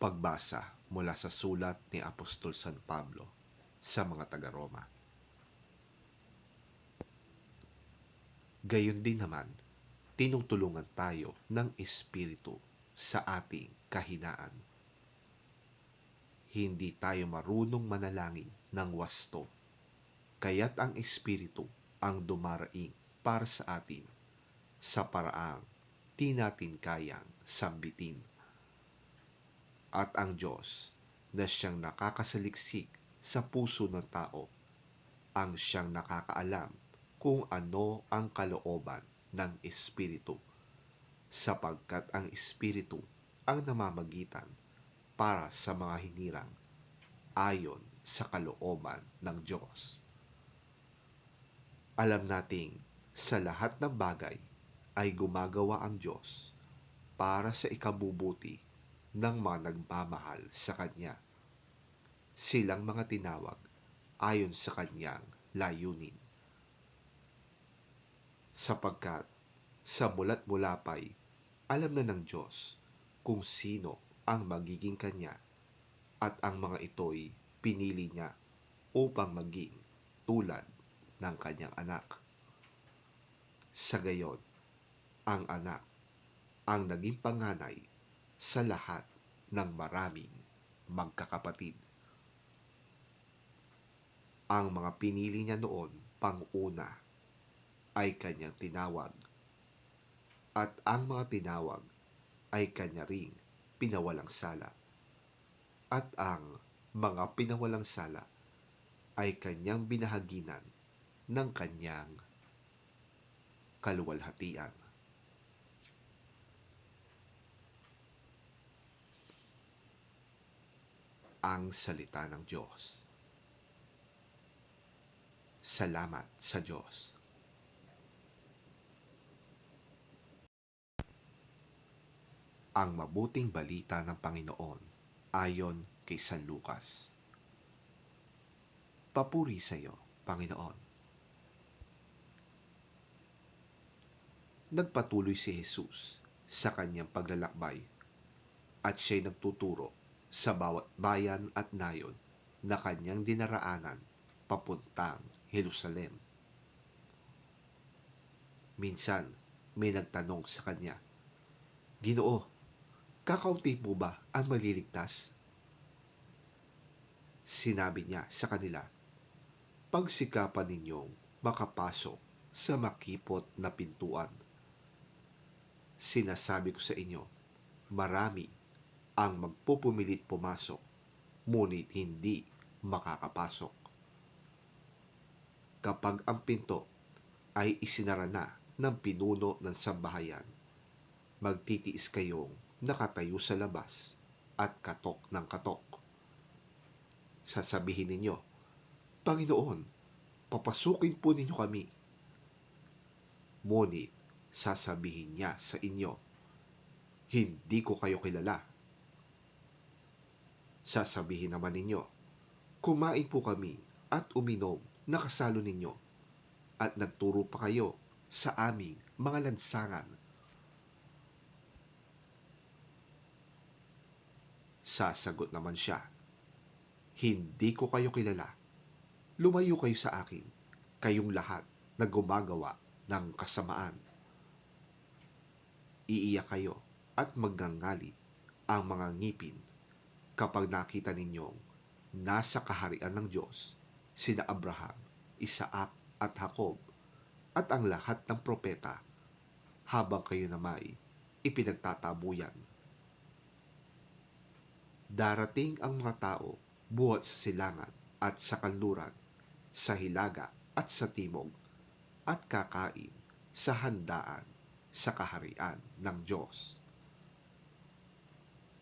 Pagbasa mula sa sulat ni Apostol San Pablo sa mga taga-Roma. Gayon din naman, tinutulungan tayo ng Espiritu sa ating kahinaan. Hindi tayo marunong manalangin ng wasto, kaya't ang Espiritu ang dumaraing para sa atin sa paraang di natin kayang sambitin. At ang Diyos na siyang nakakasaliksik sa puso ng tao, ang siyang nakakaalam kung ano ang kalooban ng Espiritu, sapagkat ang Espiritu ang namamagitan para sa mga hinirang ayon sa kalooban ng Diyos. Alam nating sa lahat ng bagay ay gumagawa ang Diyos para sa ikabubuti ng mga nagmamahal sa Kanya, silang mga tinawag ayon sa Kanyang layunin. Sapagkat sa mula't mula pa'y alam na ng Diyos kung sino ang magiging Kanya, at ang mga ito'y pinili Niya upang maging tulad ng Kanyang anak. Sa gayon, ang anak ang naging panganay sa lahat ng maraming magkakapatid. Ang mga pinili Niya noon pang-una ay Kanyang tinawag, at ang mga tinawag ay Kanya ring pinawalang sala, at ang mga pinawalang sala ay Kanyang binahaginan ng Kanyang kaluwalhatian. Ang salita ng Diyos. Salamat sa Diyos. Ang mabuting balita ng Panginoon ayon kay San Lucas. Papuri sa iyo, Panginoon. Nagpatuloy si Jesus sa kanyang paglalakbay, at siya'y nagtuturo sa bawat bayan at nayon na kanyang dinaraanan papuntang Jerusalem. Minsan, may nagtanong sa kanya, "Ginoo, kakaunti po ba ang maliligtas?" Sinabi niya sa kanila, "Pagsikapan ninyong makapasok sa makipot na pintuan. Sinasabi ko sa inyo, marami ang magpupumilit pumasok, ngunit hindi makakapasok. Kapag ang pinto ay isinara na ng pinuno ng sambahayan, magtitiis kayong nakatayo sa labas at katok ng katok. Sasabihin ninyo, 'Panginoon, papasukin po ninyo kami.' Ngunit sasabihin niya sa inyo, 'Hindi ko kayo kilala.' Sasabihin naman ninyo, 'Kumain po kami at uminom na kasalo ninyo, at nagturo pa kayo sa aming mga lansangan.' Sasagot naman siya, 'Hindi ko kayo kilala. Lumayo kayo sa akin, kayong lahat na gumagawa ng kasamaan.' Iiyak kayo at magngangalit ang mga ngipin kapag nakita ninyong nasa kaharian ng Diyos sina Abraham, Isaac at Jacob at ang lahat ng propeta, habang kayo nama'y ipinagtatabuyan. Darating ang mga tao buhat sa silangan at sa kanluran, sa hilaga at sa timog, at kakain sa handaan sa kaharian ng Diyos.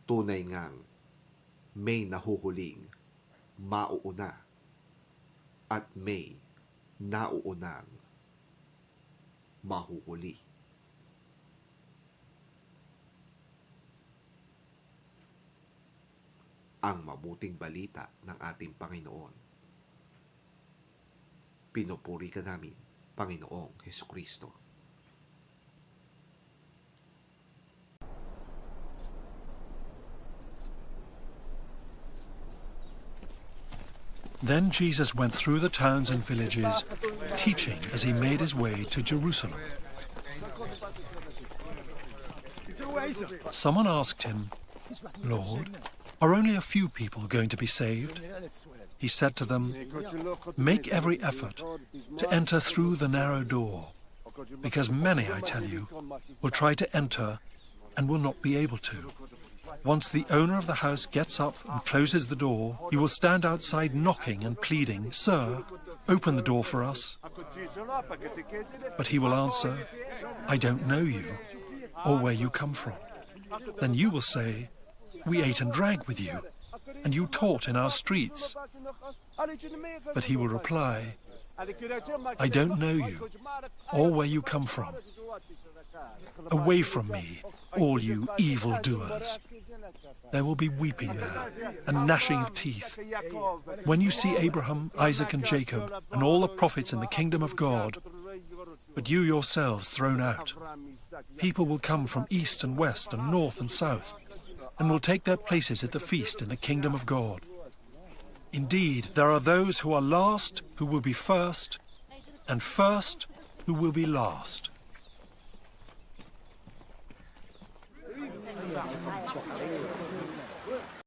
Tunay ngang may nahuhuling mauuna at may nauunang mahuhuli." Ang mabuting balita ng ating Panginoon. Pinupuri ka namin, Panginoong Hesukristo. Then Jesus went through the towns and villages, teaching as he made his way to Jerusalem. Someone asked him, "Lord, are only a few people going to be saved?" He said to them, "Make every effort to enter through the narrow door, because many, I tell you, will try to enter and will not be able to. Once the owner of the house gets up and closes the door, he will stand outside knocking and pleading, 'Sir, open the door for us.' But he will answer, 'I don't know you or where you come from.' Then you will say, 'We ate and drank with you, and you taught in our streets.' But he will reply, 'I don't know you or where you come from. Away from me, all you evildoers.' There will be weeping there and gnashing of teeth. When you see Abraham, Isaac and Jacob and all the prophets in the kingdom of God, but you yourselves thrown out. People will come from east and west and north and south, and will take their places at the feast in the kingdom of God. Indeed, there are those who are last who will be first, and first who will be last."